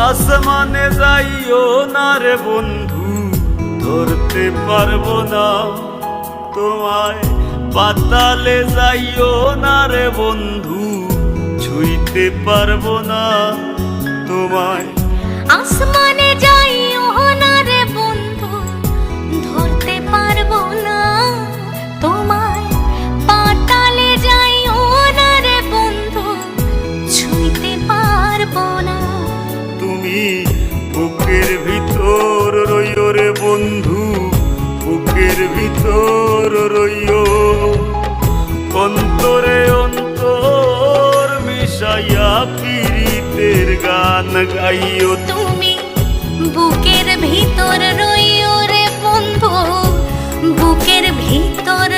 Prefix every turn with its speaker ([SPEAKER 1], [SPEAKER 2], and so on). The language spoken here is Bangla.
[SPEAKER 1] আসমানে যাইও না রে বন্ধু, ধরতে পারবো না তোমায়। পাতালে যাইও না রে বন্ধু, ছুঁইতে পারবো না তোমায়।
[SPEAKER 2] আসমানে যাইও না রে বন্ধু, ধরতে পারবো না তোমায়। পাতালে যাইও না রে বন্ধু, ছুঁইতে পারবো না।
[SPEAKER 1] তুমি বুকের ভিতর রইও রে বন্ধু, বুকের ভিতর রইও। অন্তরে অন্তর মিশাইয়া পীড়িতের গান গাইও।
[SPEAKER 2] তুমি বুকের ভিতর রইও রে বন্ধু, বুকের ভিতর